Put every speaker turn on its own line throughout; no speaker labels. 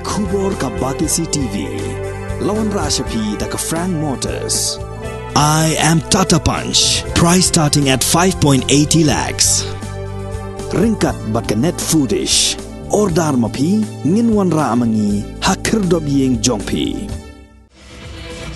Kubor ka Batisi TV. Lawan Rashapi da ka Frank Motors. I am Tata Punch. Price starting at 5.80 lakhs. Ringkat bat ka Net Foodish. Ordar mapi nginwan ra amangi hakir dob yeng jongpi.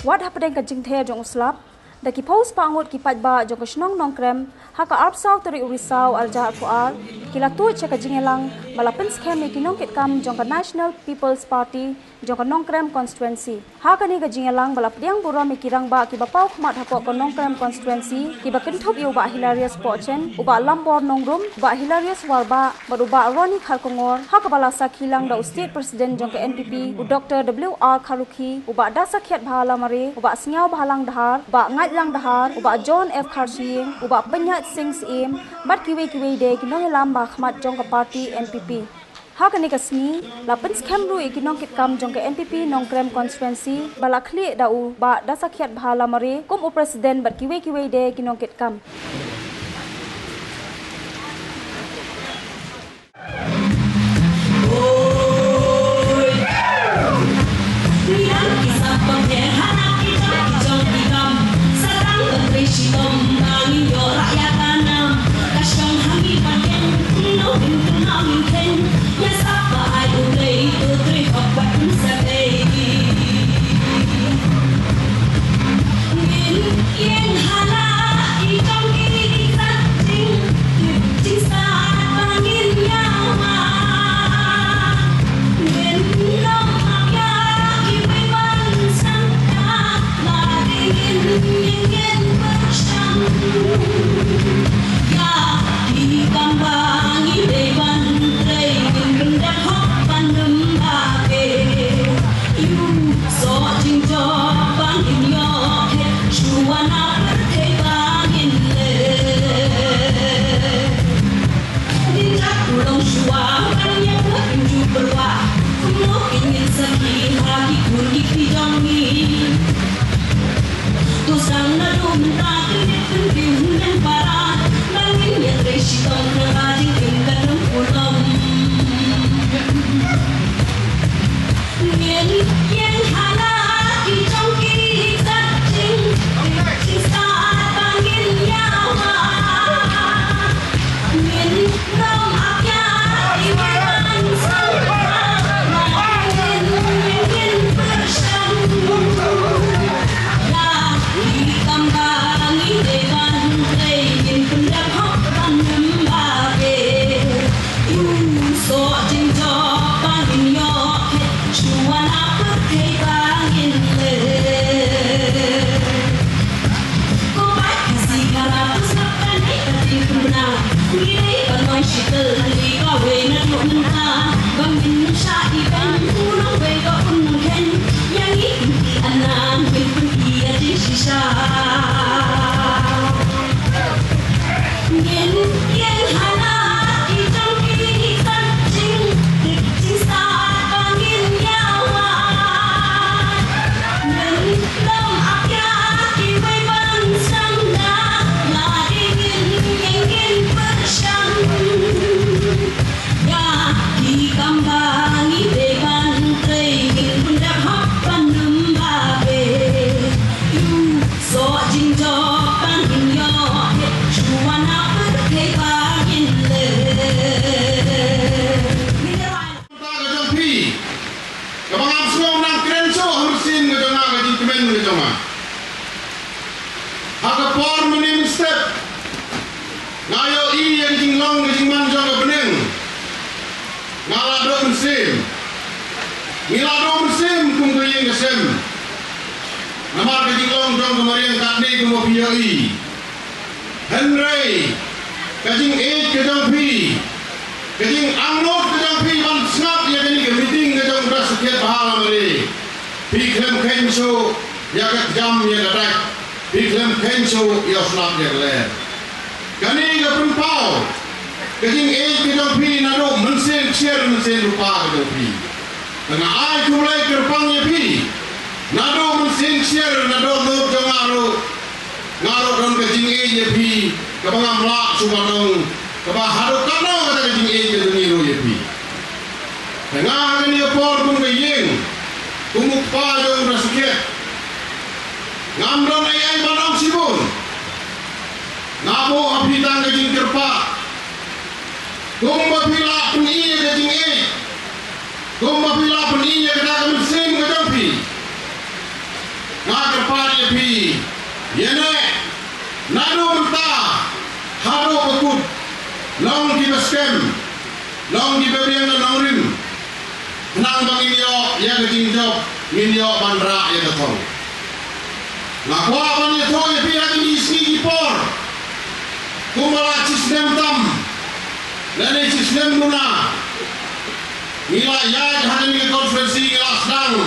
Wat hapedeng ka jingthe jong slap? Daki pos pangut ki pajba jong snong nong krem haka arpsaw teri urisau arja fuar kila tu ceka jingelang balapen scam ki nong kitkam jong ka National People's Party jong ka nong krem constituency haka ni ka jingelang balapdiang buro mi kirang ba ki bapau khmat hapok ka nong krem constituency ki bakenthop yu ba hilarious pochen uba lambor nongrum ba hilarious warba baruba roni khalkongor haka balasa kilang da state president jong ka NPP u Dr. WR Kharuki uba dasa khiat bhala mare uba singau bhalang dahar ba ngai lang dahar uba John F Kharshing uba Penyat Singh Sim bat kiwe de kinong lam ba khmat jong ka party NPP haka ni kasni lapens khamru ikinong kitkam jong ka NPP nong krem constituency balakhli dau ba dasa khiat bhala mare kum u president bat kiwe de kinong kitkam
Henry, kajing A kajang P, kajing Angnot kajang P ban snap ya kini ke meeting kajang beras sekian bahala mari. Piklem kenso ya kat jam ya dadak. Piklem kenso ya snap ya ler. Kani ke perempau, kajing A kajang P nado mensen share mensen rupa kajang P. Tengah ai kumulai kerpangnya P, nado mensen share nado nur jangaro. Ngarok don kajing e pi kabang amla subanong kabah haro kano kata kajing e ke duniro ye pi tengah ni por pun ke Kumba pila peninya kajing kumba pila peninya kada mesin kajampi. Ngak pari pi. Yene nado menta haro bakut. Long di baskem. Long di babian na nongrim. Nang bangin yo ya kajing job ngin yo bandra ya katong. Ngakwa ban yo to ya pi hadi isi ipor. Kumala sistem tam. Dan sistem guna nila ya hanya ni konferensi nila sedang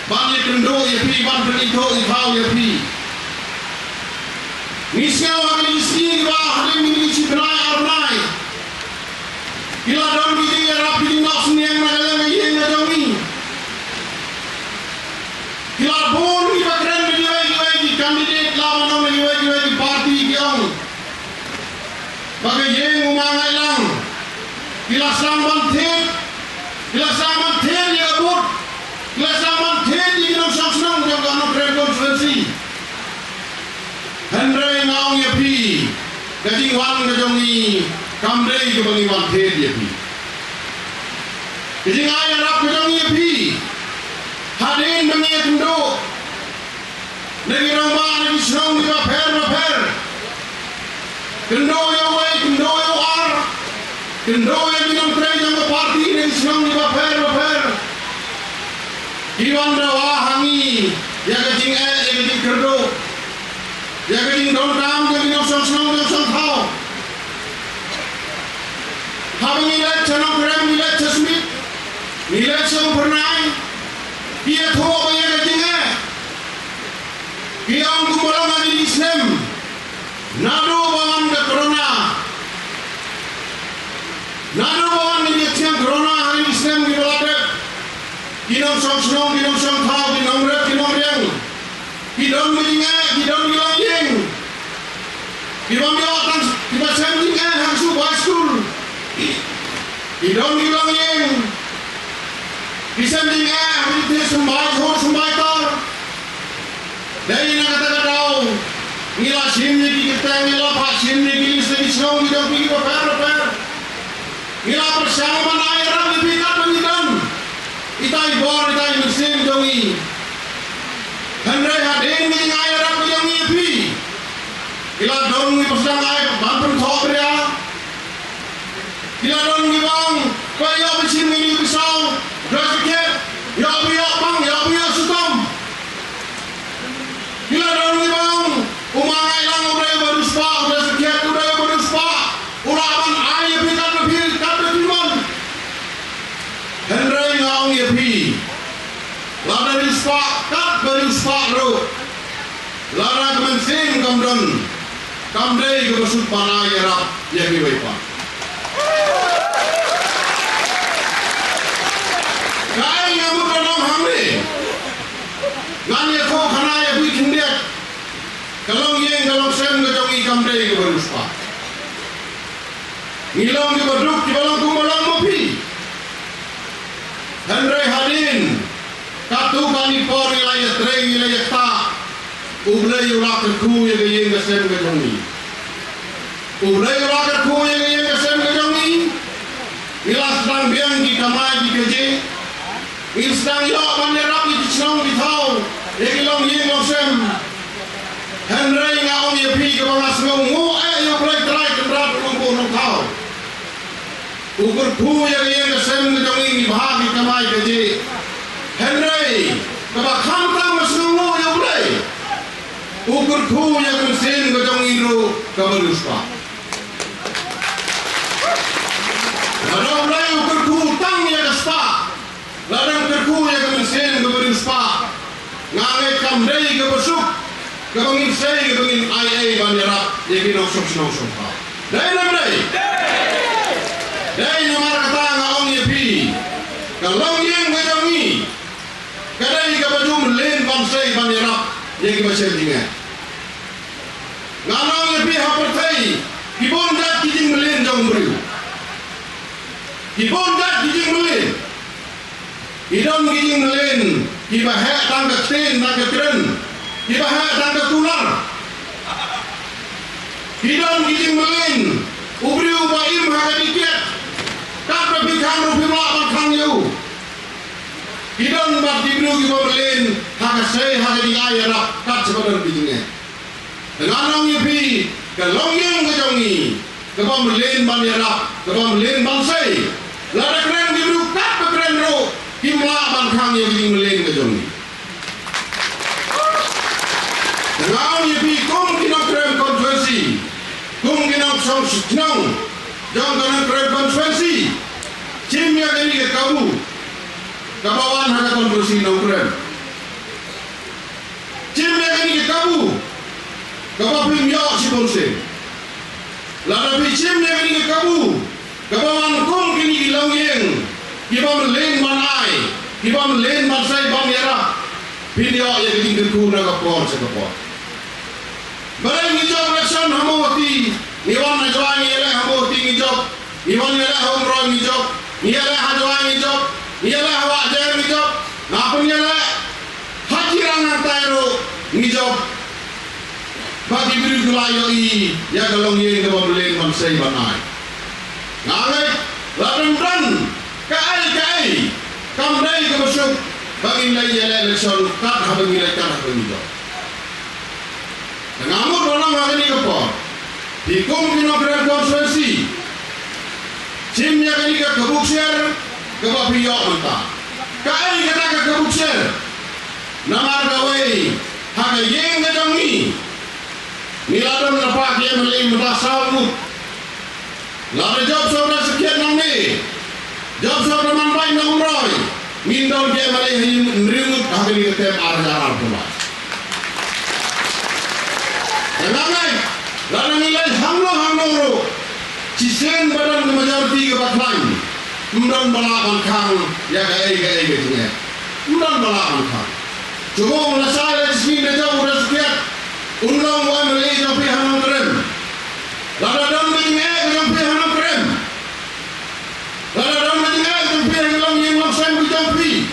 bani kendo ya pi ban itu ikau ya pi nisya akan isi ba hanya ni isi benai arnai bila don gini ya rapi di nak seniang mana yang ngajongi bila pun kita keren di kandidat lawan nama di parti kiong bagai yang umangai lang bila saman thet ya abut bila saman thet di dalam saksang yang kena konferensi Henry ngau ya pi kajing wan kajongi kamdei ke bangi wan thet ya pi kajing ayah rap kajongi ya pi hadin bangi ya kendo negi ramba negi senang di maper kendo ya wai kendo ya ar kendo yang minum tray yang parti yang senang di baper. Iwan dawa hangi, ya kecing ya kecing kerdo, ya kecing don kam, ya minum senang thau. Habang ilat senang krem, ilat sesmit, ilat senang pernai, dia thau ya kecing dia angku malam di Islam, nado bangan ke corona. Nano bawan ni dia corona hari Islam di Belanda. Kinong song, kinong thau, kinong rep, kinong riang. Kidong melinga, kidong bilang yeng. Kidong bilang kita sending hangsu high school. Kidong bilang yeng. Disending hari dia sembai tor. Dari nak kata kau, ngila sini kita ngila pak sini kita senang kita pergi berper. Mila bersama air lebih kat pengidan. Itai bor, itai mesin jongi. Henry hadin ni air aku yang ngipi. Ila dong ni pesang air bampun thok dia. Ila dong ni bang, kaya mesin ini pisau, drasket, ya biya sutam. Ila dong ni bang, umangai lang udah baru spa, drasket udah baru spa. Ulaman air pikat lebih. Henry ngau ya pi lada rispak kat berispak ro lada kemensin kamdon kamdei ke besut panai erap yang diwepa kai ngamu kanong hamri ngani ko khana ya pi kindiak kalong yeng kalong sen ngajongi kamdei ke berispak ngilong di beduk di balang kumbalang mopi Henry hadin katu bani por wilayah treng wilayah ta ublay ulak ku yang yang gasem gajongi ublay ulak ku yang yang gasem gajongi ilas dan biang di kamai di keje istang yo panderap di senong di thau ekilong yang gasem Henry ngau ye pi ke bangas ngu yo play try kendrat lumpuh nong thau ukur ku yang gasem gajongi di bahagi kamai keje Henry kaba khantam masnungu ya ulai ukur ku yang mesin gojong iru kabaruspa ladang ulai ukur ku tang ya gaspa ladang ukur ku yang mesin kabaruspa ngai kamdei kabasuk kabangin sei kabangin ai banyarak yekin oksok pa dai namdai dai nomor kata ngaong yepi kalong yang gajongi kadai ka baju melen bansai banyarak yang kita dengar. Nganong lebih hapertai, kibondat kijing melen jong beriu. Kibondat kijing melen, idon kijing melen, kibahak tangga ten tangga keren, kibahak tangga tular. Idon kijing melen, ubriu baim haga diket, kat lebih kamu pimla makan you idon bat dibru kita berlin hak saya hak di air kat sebenarnya begini dengan orang yepi kalau yang kejongi kebam berlin ban yarap kebam berlin ban saya lada keren dibru kat keren ro pimla makan you begini berlin kejongi dengan yepi kum kita keren konversi kum kita song senang jangan kena keren konversi cimnya ini ke kamu kabawan hanya konversi nongkrem cimnya ini ke kamu kabapim yo si bonse lada pi cimnya ini ke kamu kabawan kum kini ilang yang kibam len manai kibam len mansai bam yara video yang tinggal ku naga por sekapor barang hijau election hamoti niwan najwa ngele hamoti hijau niwan ngele homro hijau ngele hajwa hijau ngele hawa jar hijau ngapun ngele hajirang tairo hijau bagi biru kelayo i ya galong ye ke bablen mansai banai ngalai ladem dan kai kamdai ke besuk bagi nilai election kat habang nilai kat habang hijau ngamut orang hari ini kepor dikum kena keren konferensi cimnya kini ke kebuksir ke bapiyok mentah kai kata ke kebuksir namar gawai haka yeng kejongi niladon lepak ye melim mentah salmut lada job saudara sekian nangni job saudara manpai nangumroy mindol ye melim nerimut haka ini ketem arah-arah pemah Kenapa? Lalu nilai hamlo ro, cisen badan majoriti ke batlain, kemudian balapan kang ya gaya gitu, kemudian balapan kang. Cuma melasai dari sini dia jauh dari sekian, undang wa melih jampi hanam krem, lalu dam mengingat jampi hanam krem, lalu dam mengingat jampi hanam yang langsung jampi,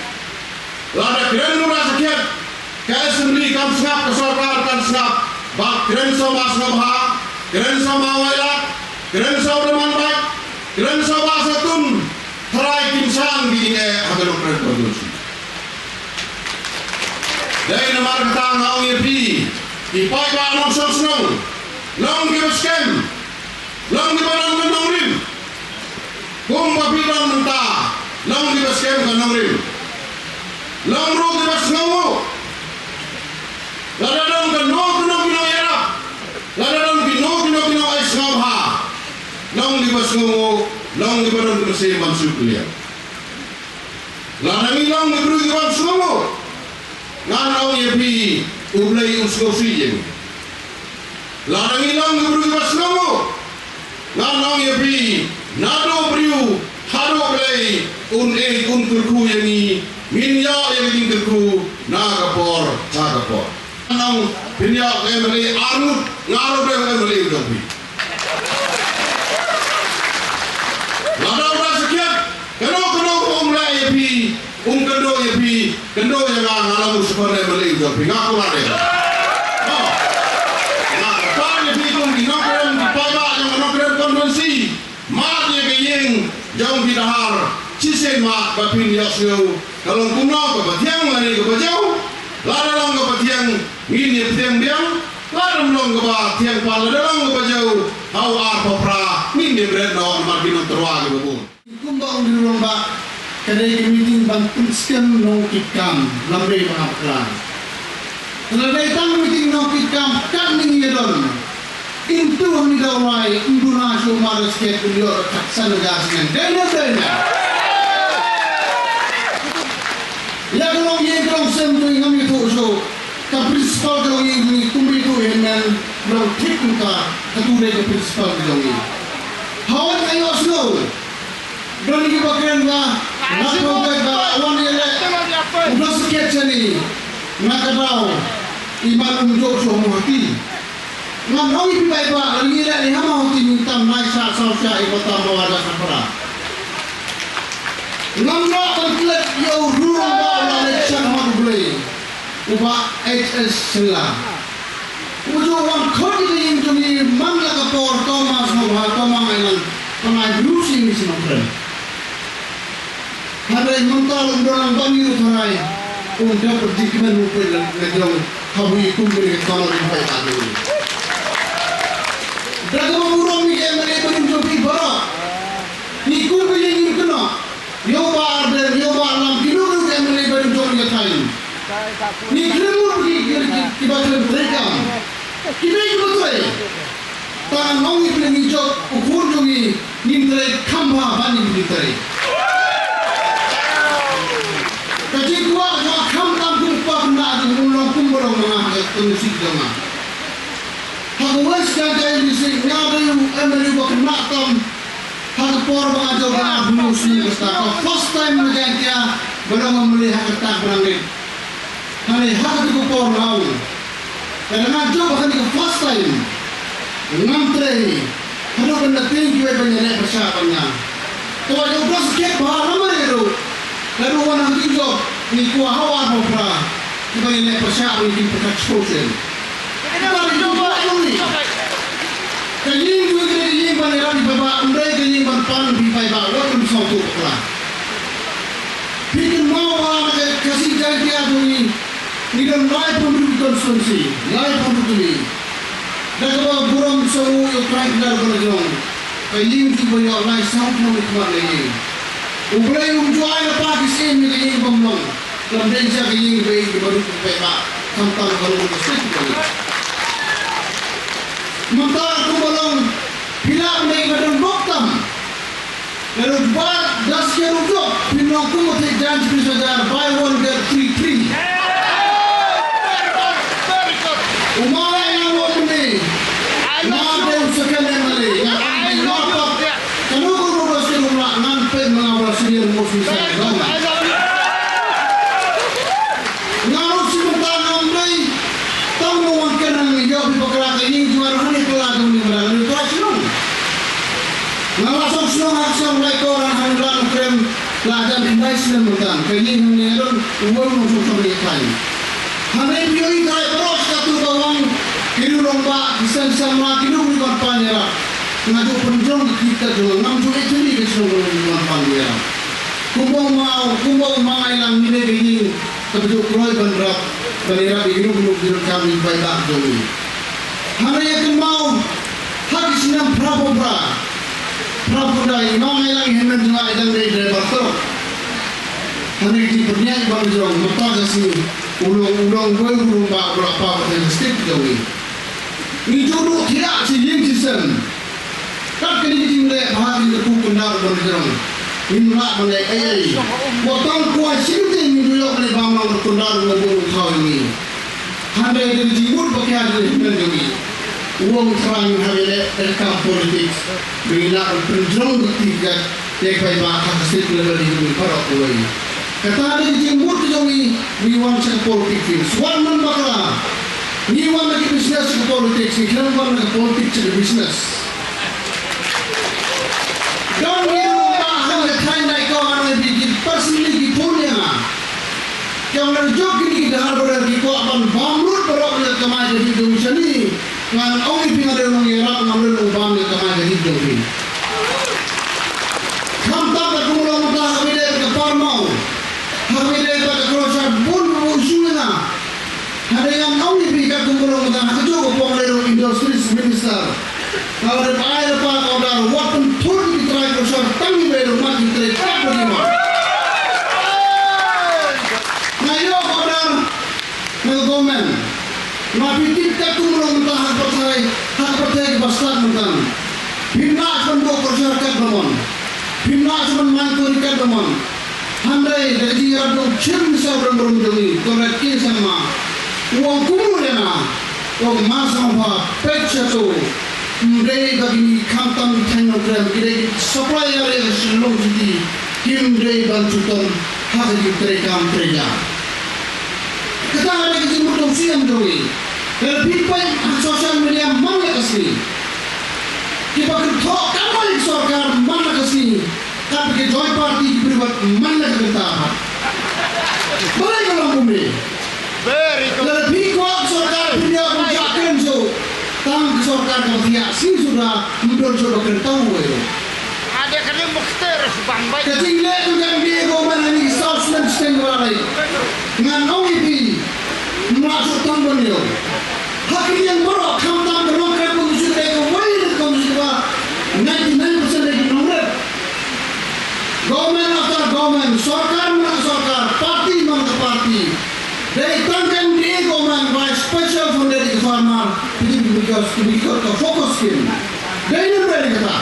lalu keren nura sekian, kaya sendiri kam snap kesorkar kan snap. Bak keren sama snobha, keren sama wailat, keren sama teman baik, keren sama satun, terai kimsan gini agar keren produksi. Dari nomor kata ngau yepi, ipai ba nong senong, nong kibaskem, nong kibaran menongrim, kum babidan mentah, nong kibaskem kanongrim, nong ru kibas ngawu, ladadong kanong Ladang bino ais ngabha, long libas ngomo, long libaran bersih masuk kuliah. Ladang long libru libas ngomo, nganau yepi ublai uskosi jem. Ladang long libru libas ngomo, nganau yepi nado briu haro blai un kurku yangi minya yang kurku nagapor cagapor. Nang pinyak emeli arut ngaruh emeli udah bi. Lalu dah sekian, keno mulai bi, kendo yang ngalamu sebenarnya emeli udah bi ngaku lari. Oh, nah apa bi di nongkrong di pabak yang nongkrong konvensi, mat yang kayeng jauh di dahar, cisen mat bapin yasyo, kalau kuno kebatiang lari kebajau. Lada long ke patiang ini petiang biang, lada long ke patiang pala, lada long ke bajau, hau arpopra, ini berat no margino terwag bubun.
Kumbang di lomba kedai meeting bantu skem nongkikam lambe pengaplan. Lambe tang meeting nongkikam kan mingidon. Intu kami dawai Indonesia malas ke kuliah taksan gasnya. Dena. Ya kalau yang kalau semua kami tu so, kaprisipal kalau yang ini kumbi tu hengan belum tik muka ketua ke prinsipal kalau ini. Hawan kayu aslo, dan ini bagian dah, nak bagai awan ini, udah sekian ni, nak tahu iman unjuk semua hati. Ngan orang ini baik bah, ini dah ni hama hati minta naik sah ibu tamu ada sampara. Ngan nak terkelat yo ruang bawah election hama boleh, ubah HS selang. Ujuan kau ini yang jadi mangga kapor Thomas Noah Thomas Island pengai berusi ini semua. Handai mental undang bagi utai untuk perjikiman rupin negara habis kumpul kalau dimulai tadi. Dalam mengurang ni yang mereka menjadi barat, ni kumpul yang kena, yobar dan yobar lam kilo yang mereka menjadi kain. Ni kena kita mereka, kita itu betul. Tangan orang itu menjadi ukur jogi ni mereka kambah bani begitu. Kajik kuat jauh kam tam kumpulan nak mengulang kumpulan mengajar musik jama. Haguan sekadar musik ngadu emelu bukan nak tam. Hagupor mengajar orang musik besar. First time mengajar dia belum melihat ketak berangin. Hari hagupor lau. Kerana ngajar bahkan itu first time. Ngantre. Kalau benda tinggi banyak persiapannya. Tuan yang bersikap bahagia mereka. Lalu orang hidup ni kuah hawa berapa? Kita ini persiapan ini percakapan. Kita hidup apa ini? Kaying juga kaying paneran di bawah, umrah kaying berpan di bawah, orang bersatu pula. Bikin mau orang kasih janji aku ini, ni dan lain pemberi konsumsi, lain pemberi. Dan kalau burung semua yang terakhir dari kerajaan, kaying juga yang lain sama dengan kembali. Ublay jual apa kisah ni kaying pemlong, lamben saya kaying bayi baru pepak, sampai baru mesti kembali. Mentah aku belum hilang dari badan dokter. Lalu buat das kerujok, pinang aku mesti janji saja buy one get free. Umar yang awak ni, nak dia sekian mali, nak apa? Kalau kau berusaha rumah nganpen mengawal sendiri musuh saya, ngaruh si mentah ngambil, tahu orang kena menjawab perkara ini jual hari pelajar ni berada di kelas lu. Ngalasong senang aksam mereka orang hendak krem pelajar di Malaysia mentah, kini menyeron uang musuh mereka. Hari ini saya terus katu bawang kiri lomba kisah sama kiri bukan panjang. Ngadu penjong kita juga ngam juga jadi keseluruhan bukan panjang. Kumbau mau ilang nilai begini kebetul kroy bandrat bandera begini belum kami baik dulu. Hari yang mau hadis enam prabowo dai mau ilang hendak juga ilang dari driver truk. Hari ini bernyanyi bangjong mata kasih ulang gue berubah berapa persen step jauh. Ini jodoh tidak sih season. Kan kini jimle bahagi lepu kendar bangjong. Ini nak mulai ayai. Potong kuah sinting ini dulu kali bangla berkendar ngobong kau ini. Handai dari jimur pakai ada dengan jami. Uang serang hari rekam politik. Bila berpenjong ketiga dekai bahasa state level ini parok kuai. Kata ada jimur jami niwan sek politik ini. Swarman bakla. Niwan lagi bisnes ke politik. Sekarang lagi politik ke bisnes. Dan personally punya yang nerjok ini dah berada di kuapan bamrut berada kemana jadi dosa ni ngan orang ini ada orang Arab ngambil ubam ni kemana jadi dosa kamta berkumpulan muda habis ke parmau habis ke kerja pun usulnya ada yang orang ini ke kumpulan muda kecuali pengelola industri minister kalau ada air apa kalau ada waktu turun di terakhir kerja tangi baru mati terakhir bagaimana Gomen, nabi kita tu belum tahan percaya kebasan mentang. Bina cuma bersyarakat demon, bina cuma mangkurikan demon. Handai dari radu cem seorang berumjumi, kolektif sama uang kumulnya, uang masam apa, pecah tu, mereka bagi kantam teknogram, kita supplier yang selong jadi, kim mereka bantuan hasil mereka kerja. Kita ada kejimut dosi yang doi. Lebih banyak sosial media mana kasih. Kita bertok kamal sorkar mana kasih. Tapi ke joy party berbuat mana kita. Boleh kalau bumi. Lebih kuat sorkar punya menjakan so. Tang sorkar kalau tidak sih sudah mundur sudah bertahu itu.
kadang bukter sebang baik.
Kajing le tu kan dia goman ni South Stem warai. Ngan OEP masuk tambun yo. Hakik yang borok kamtam demokrat posisi mereka wajib posisi ba 99% lagi nomor. Government after government, sarkar mana sarkar, parti mana parti. Dari tangkan dia government by special fund dari farmer, because to focus him. Dari mana kata?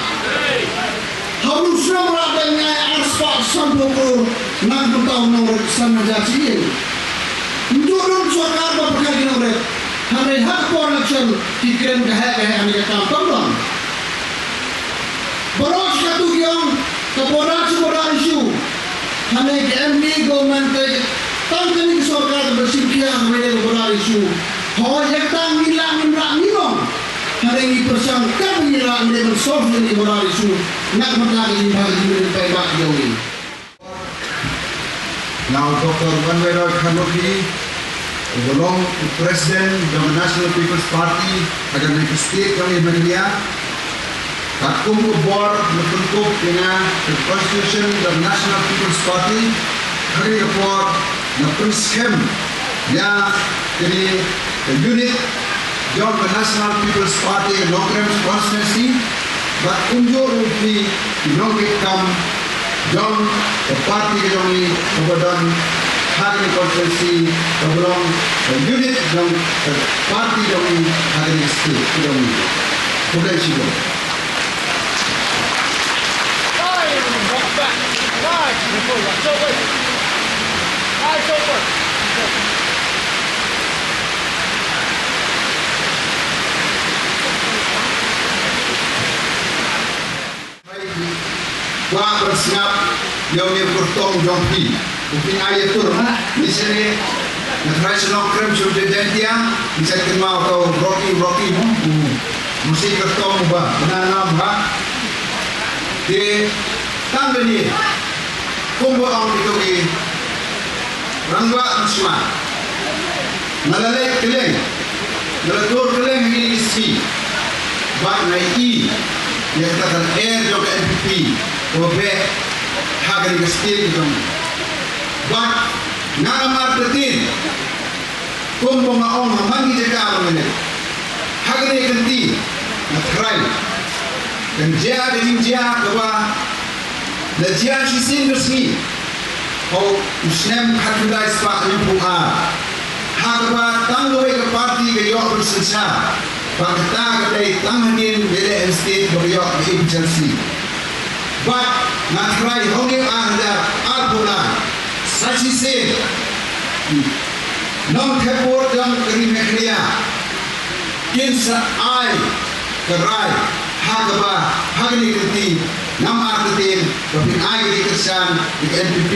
Harus ramai dengan aspak sampul nak bertahu nomor sana jadi. Untuk sarkar berpakai nomor. Hari hak election dikirim ke Amerika Kampung. Baros katu yang kepodak isu. Hari MD government ke tangkan ini sarkar bersiap mengenai kepodak isu. Hal yang tang hilang minong. Hari ini persangka hilang dengan solve ini kepodak isu. Nak menjadi bahagian dari pihak Jokowi.
Now, Dr. Banwero Kanopi, belong to President of the National People's Party, agar naik state kami India. Kakum board berbentuk dengan the Constitution of the National People's Party, hari report na Prischem yang jadi the unit of the National People's Party Nongkrem constituency, but unjuk di Nongkrem kam John the party kami kemudian hari konstitusi belum unit dan parti kami hari state kami sudah siap. Wah bersiap yang bertong jompi. Mungkin ayat tu, misalnya nasional krem sudah jadi bisa kenal atau Rocky, musik bertong bah, menanam bah. Di tangga ni, kumbu orang itu di rangga semua, nalalai keleng, nalatur keleng ini isi, bak naiki, yang katakan air juga NPP, obe hagar gestir itu. But ngana marketin kumbo maong mangi jeka amene hagre ganti na krai dan dia dengan dia kawa la dia shisin resmi ho usnem hakudai spa nimpuha hagaba tangwe ke parti ke yo bersensa bangta ke tanganin bele state ke yo agency but na krai hoge ahda alpuna saksi se non kepor dan kerimekria kinsa ai kerai hagaba hagni kenti nam artin tapi ai di kersan di NPP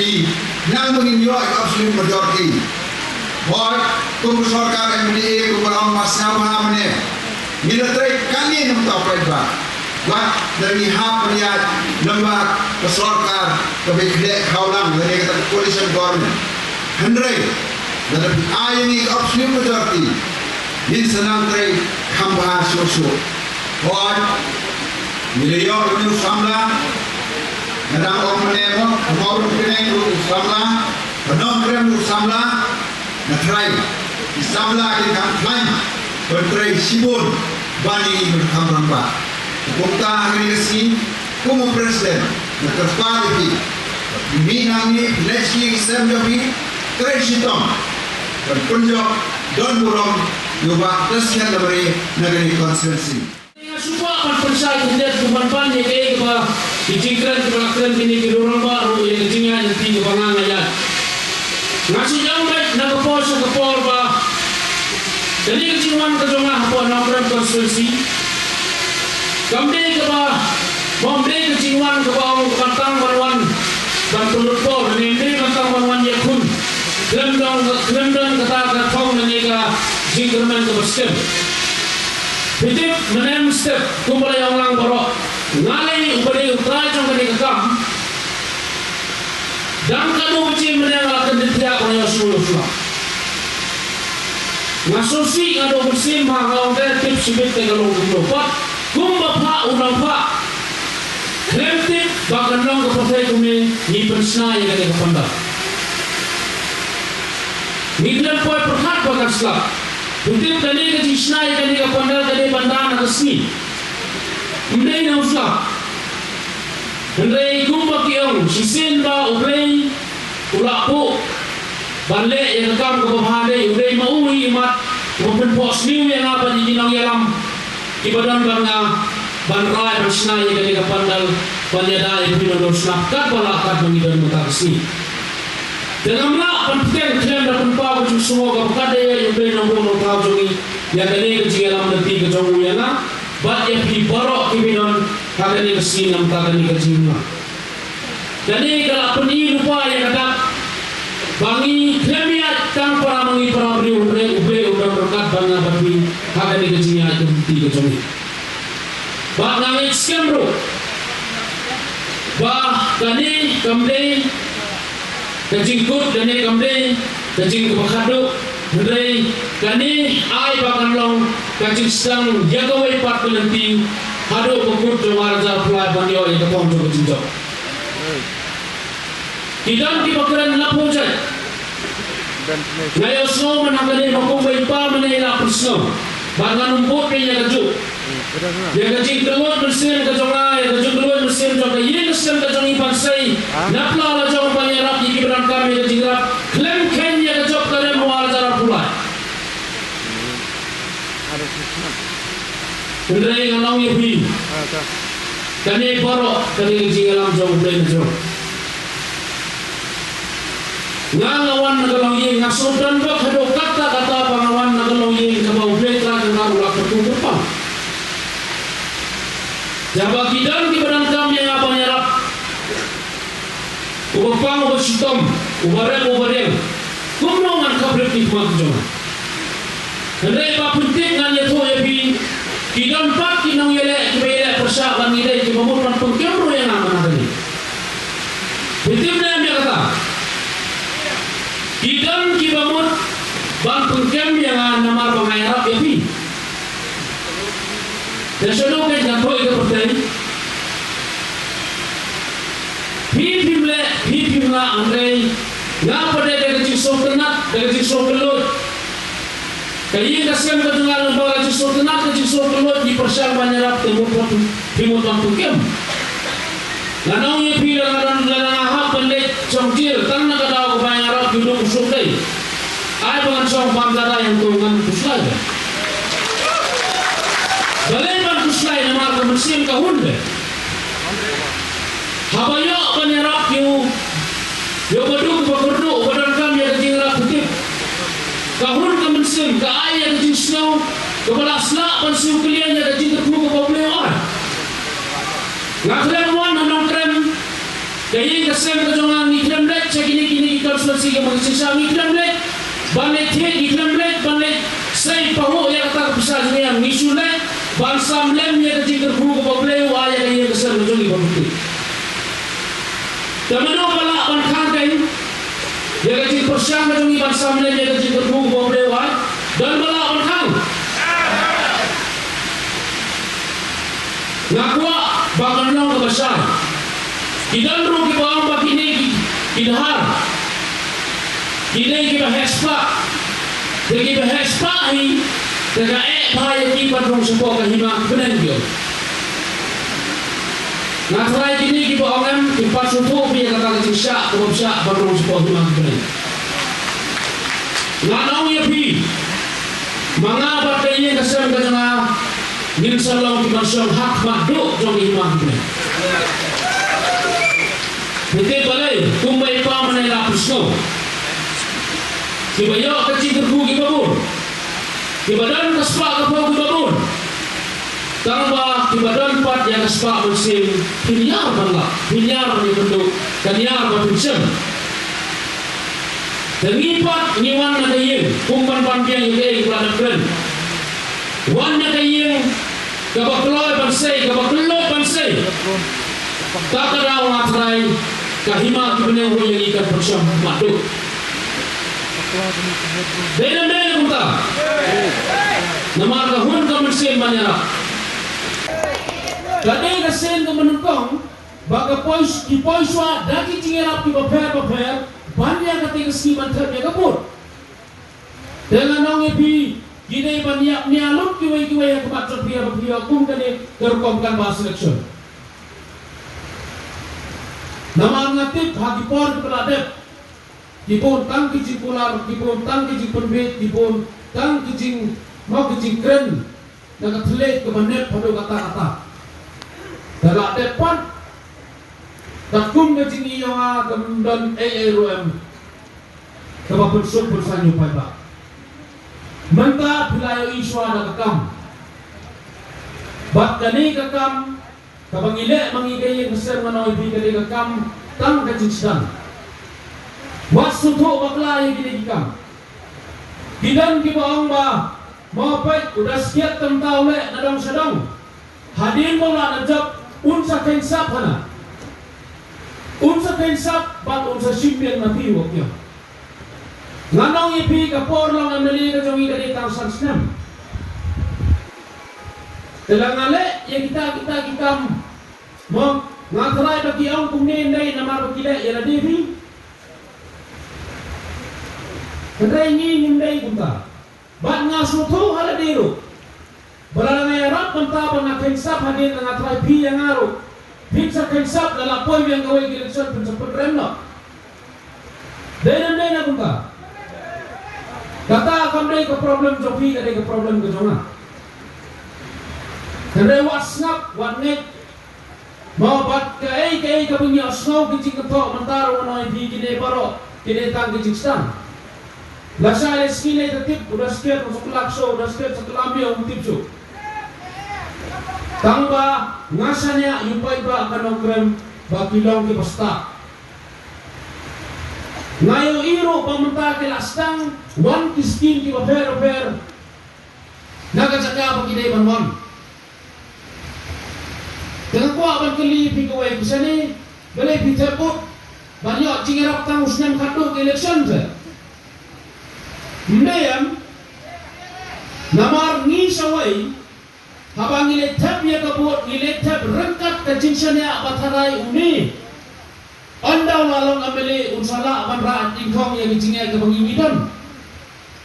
nang menginyo absolute majority boy kum sarkar MDA kum orang masna mahamne military kali nam tapai ba Wah dari hak rakyat lembag sarkar kebijakan kaulang dari kata coalition government Henry dari ayini absolute majority din senang dari kambah sosok boy miliar itu samla nadang orang menemo mau pineng itu samla penon krem itu samla natrai samla di kampung bertrai sibun bani berkamran ba Kumta hari ini, kumu presiden, terpilih di minangi leski semjobi tersitom dan punjab don burung juga tersiar dari negeri konstitusi.
Semua percaya tidak bukan banyak ke dicingkran kerakran ini ke orang baru yang tinggal yang tinggi bangang ayat. Nasi jauh baik nak kepol bah. Jadi kecingan kejongah apa nongkrong konstitusi. Kami keba memberi kecingan keba kantang banwan dan pelupor ini kantang banwan yakun kelendang kata kau menyega jingkerman ke step hitip menem step kumpul yang lang borok ngalai ubari utara jang kani kekam dan kanu kecil menem akan ditiak oleh seluruh ngasusi ngado bersim hangau tip sibit kalau kumpul kumba pa unang pa Klemtik bahkan long kepakai kumi ni persna yang ada kepanda. Ni klem poi perhat bahkan selap. Untuk tadi ke cisna yang ada kepanda tadi bandar resmi. Mendai na selap. Mendai kumpa kiong sisin ba ublei ulapu balik yang rekam kepahade ublei maui imat maupun pos new yang apa di jinang yalam ibadan bangga banrai bersna yang ada kepandal banyada yang pinodor snapkat balakat mengidan mutaksi. Dengan nak penting klaim dan pempau kucing semua kapkade yang beri nombor kau jongi yang kini kecil dalam nanti kejongu yang nak bat yang diborok kiminon kagani kesini nam kagani kecilnya. Jadi kalau peni lupa yang ada bangi klaimiat kang para mengi para beri ubre berkat bangga bagi kagani kecilnya itu nanti kejongi. Bat nangis sekian bro. Bah kani kamde kajing kut kani kamde kajing kebakaduk Hendai kani ai bahkan long kajing sedang jagawai pat kelenting haduk pekut warga pelai bandio yang kepong coba jinjok tidak dibakaran lapor jat ngayo snow menangani makum baipa menela persno bahkan umput yang kajuk yang kajing keluar mesin kajongai kajing keluar mesin jok yang mesin kajong ipan say napla la jong panyarap iki beran kami kajing rap klem kenya kajok kare muarja pulai Hendai ngalau yepi kani borok kani kajing alam jong play jong ngalawan nagalau ye ngasodan bak hado kata pangawan nagalau ye kabau play tra ngaru lak tertumpang Jabak kidan di badan kami yang apa nyerap Ubapang ubasitom Ubareng Kumrongan kabret ni kumak jom Hendai apa penting kan ya tuh ya bi Kidan pak kinang yelek Kibelek persahabat ngidai Kibamurkan pengkemro yang aman tadi Betimnya dia kata Kidan kibamur Bang pengkem yang namar pengayarap ya bi Nasional ke jantung itu pertanyaan. Pipimlah Andre, ngapa dia kecil sokenat, kecil sokelut. Kaya kasihan kedengaran bahwa kecil sokenat, kecil sokelut di persial banyarap timur pangkukem. Lanau ye pila ngaran ahap pendek congcir, tanah kadau banyarap hidup usukai. Ay bukan song pangkara yang turungan puslaga. Baleman kuslay na mga kamansin kahunde. Habayo panirap yung badug pakurdo badan kami yang kajing rap putip. Kahun kamansin kaaya kajing snow kabalasla pansiw kalian yang kajing terpuluh kapablewan. Ngakrem wan anong krem kaya kasem kajongang ikrem lek kini ikal sulasi ka magsisang ikrem lek banet he ikrem lek banet say paho yang tak bisa yang ngisulet Bansam lem yang kecil terbuka kepada wajah yang besar menjadi berarti. Teman-teman kalau bankan yang kecil persiang menjadi bansam lem yang kecil terbuka kepada wajah dan kalau bankan. Ngakwa bahkan long kebesar. Kita rugi bawang bagi ini kidhar. Kita hespa. Kita hespa ini. Tega bahaya kipat rong sepo kahima benar dia. Natrai kini kipa orang kipat supo biar kata kecisa kebabsa rong sepo kahima benar. Nganau ya pi. Mengapa kayaknya kesem kejana ngin salong kipat song hak makduk jong hima benar. Bete balai kumbai pa menai lapusno. Kibayo kecil terbu kibabur. Di badan kespak kapau kibabun tambah di badan pat yang kespak musim hinyar bangga hinyar ni bentuk kanyar berfungsi dan ipat nyiwan na kayin kumpan pampiang yung kelana kren wan na kayin kabakloy bansay takaraw matray kahima kibeneng ho yung ikan persyam maduk Dena kunta. Namar kahun kamansin banyara. Kadai kasen kamanukong baga pois ki poiswa daki jingerap ki baper banyak ketika skiman terbiak kapur dengan nong epi gini banyak nialut kiwai yang kematut pria kum kene kerkomkan bahas election nama ngatip hagi por keladep kipun tang kijing pular kipun tang kijing penbet kipun tang kijing mau kijing keren naga telet kemanep pada kata-kata dalam depan takum kijing iyonga kemudian AROM kebapun sumpul sanyu paiba menta pilayo iswa na kakam bat kani kakam kabangile mangigay keser manoy bi kani kakam tang kijing sedang wasuto baklay gini kakam gidan kibaong ba mapait udah sekiat tentang le nadang sedang hadir bola najab unsa kensap hana unsa kensap bat unsa simpian mati wakyo nganong ipi kapor lang ameli ka jongi dari tangsan senam telangale ya kita kikam mo ngatrai bagi ang kumne ndai namar bakile ya devi kendai ni ndai kunta bat ngasutu hala diru balala ngayarap penta bang kensap hadir ngatrai pi yang ngaru pizza kensap dalam poin yang gawai election penseput remno dai kunta kata kami ke problem jopi kade ke problem ke jonga kade wasnap watnet mau bat ke punya snow kicing ketok mentar wanoi di kine baro kine tang kicing stang lasa skine tetip udah sekian masuk lakso udah sekian sekelambi yang tipsu tangba ngasanya yupai ba akan okrem bakilong ke pesta ngayo iro pamenta ke lastang wan kiskin ki baper naga jaga bagi dai banwan dengan ko aban keli pi ko wai kusane bele pi terpot banyak jingerap tang usnan kado ke election je ndayam namar ni sawai habang ile tab ya kabut ile tab rengkat ke jinsanya batarai uni andau lalong amele unsala aban raat ingkong yang jingai ke bangingidan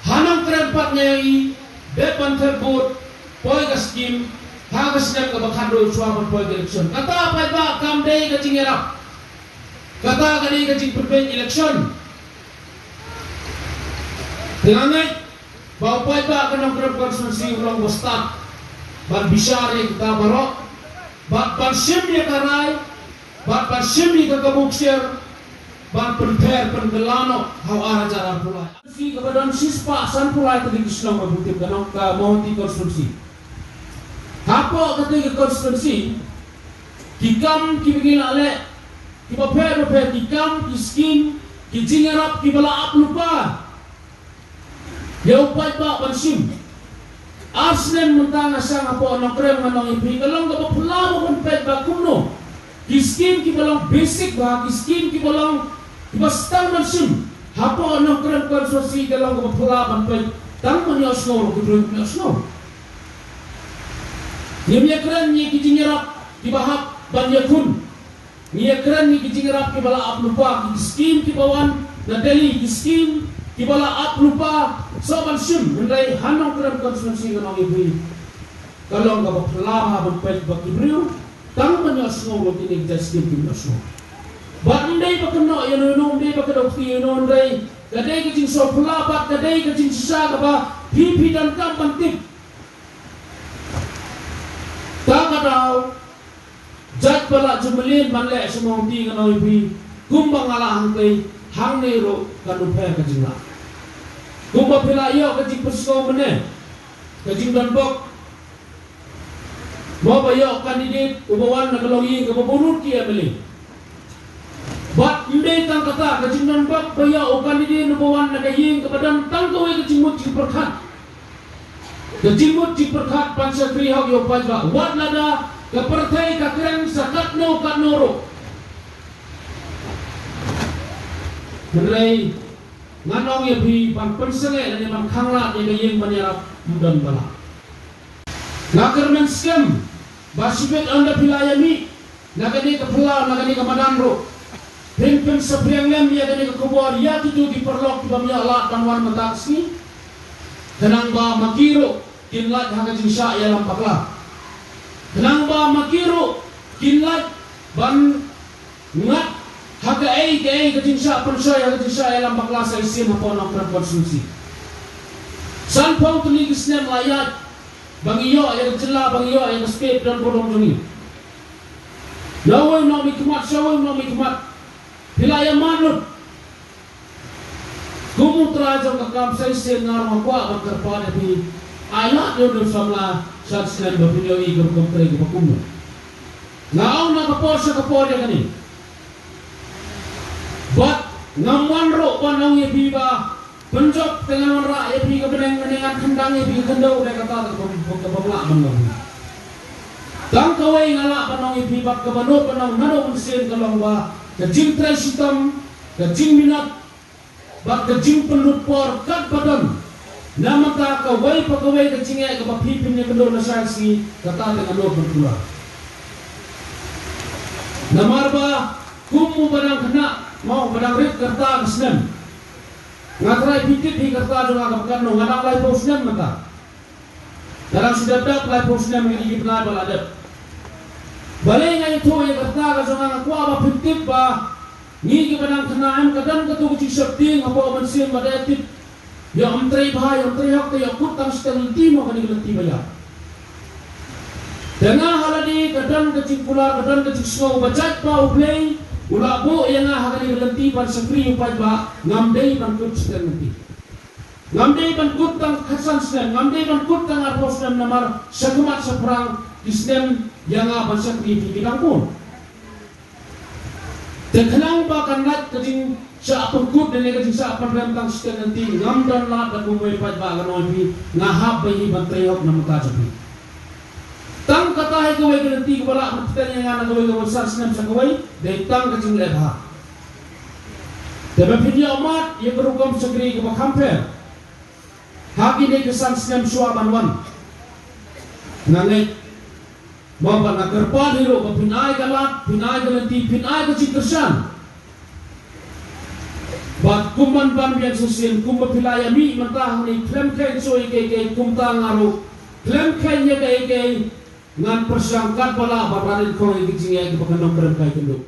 hanam kerempatnya i depan terbut poi gaskim hagas dan ke bakando suaman poi election kata apa ba kam dei ke jingerap kata kali ke jing perben election denganai bau poi ba kenong kerep konstitusi ulang bostak ban bisyari kita barok ban sim dia karai ban sim dia kebuksir ban prepare pengelano hau arah jalan pulai si kebadan sispa san pulai tadi kisnong mabutim kanong ka mohti konstitusi hapo ketika konstitusi kikam kibigilale kibaper kikam kiskin kijingarap kibala lupa ya upai ba ban sim Arsnen mentanga sang apo anong krem manong impi kalong ka pulamo kon pet ba kuno kiskin ki balong basic ba kiskin ki balong bastang mansum hapo anong krem konsorsi kalong ka pulaman pet tang man yo snow ko drink yo snow yemya kran ni ki jingerap ki bahap ban yakun ni kran ni ki jingerap ki bala aplupa ki kiskin ki bawan na deli kiskin ki bala aplupa soban sim ndai hanong krem konsorsi kanong ibu kalong ka pulama ban pet ba ki briu tang menyosno lo tinig jastim menyosno ba ndai pa kano yano ndai pa kado ki yano ndai kadai ke jing so pula ba kadai ke jing sisa ba pipi dan kampan tip tang kadau jat bala jumelin manle semong ti kano ibi kumbang ala hangkai hang nero kanu pe ke jing la kumba pila yo ke jing persko mene ke jing dan bok mau bayar kandidat ubawan nak login ke pembunuh kia beli. Bat inde tang kata kecingan bak bayar kandidat ubawan nak ying kepada tang kau yang kecimut ciperkat. Kecimut ciperkat pansa krihak yo pajak. Wat nada kepertai kakren sakat no kanoro. Kerai nganong ya bi pan pensenge dan man khangla yang ying menyerap mudan bala. Naker men scam basibet anda pilayami nagani ka pula nagani ka madanro pin sa prianglem ya gani ka kubor ya itu diperlok di bamya Allah panwan mataksi kenang ba makiro kinlat haga jinsya ya lampaklah kenang ba makiro kinlat ban ngat haga ke jinsya pansya haga jinsya ya lampaklah sa isim hapon ang konsumsi san pong tuligis nem layat bangiyo ya jela bangiyo ya skep dan bodong joni Yawai no mikmat syawai no mikmat Hilaya manut Kumu terajang kakam saya sengar makwa Bakarpada di ayat yun samla Saat sinan bapinyo igam kumtray kupakumu Ngaon na kapor sa kapor ya kani Bat ngamanro panang ibiba Penjok dengan rak ya biga beneng-benengan kendang ya biga kendau Udah kata kepablaman ngamu Tang kawai ngalak panang ibiba Kebanut panang nado mensin kalong ba Kajing trai sitam, kajing minat, bak kajing penlupor kat badan. Nama tak kawai pakawai kajing ay kapapipin niya kendor na saksi kata dengan lo berpula. Namar ba kumu badang kena mau badang rit kerta kesnem. Ngatrai pitit hi kerta dong agak no ngadang lai posnem mata. Dalam sudah dak lai posnem yang ingin benar baladat. Balai nga ito ay kartaga sa mga kuwa mapintip ba Ngigi ba ng kanaan kadang katukutik syabding Apo amansin madaitip Yung amtray bahay, amtray hak tayo kutang setelunti mo kanigalanti baya Danga haladi kadang kacik pula kadang kacik sungaw Bajat pa ublay Ula po iya nga kanigalanti pan sa kriyo pa ba Ngamday pan kut setelunti Ngamday pan kutang kasan setel Ngamday pan kutang arpos na namar Sa kumat sa perang Islam yang apa sakri bidang pun. Terkenang bahkan lat kajing sa pengkut dan kajing sa penrentang sekian nanti ngam dan lat dan bumai pat bagan obi ngahap bayi bantayok na makajabi. Tang katahay kaway nanti kepala matanya nga na kaway kawasar sinam sa kaway dari tang kajing lebha. Tapi video amat ia berukam sakri kebakamper. Hagi ni kesan sinam suabanwan. Nangay Bapak nak kerpan hero, pinai galat, pinai galanti, pinai keciktersan. Bat kumban ban biang susin, kumba pilaya mi mentah ni klem kain soy kei kumta ngaru, klem kain ya kei ngan persangkat pala baparin kau yang kecingnya ke pakandong berempai kenduk.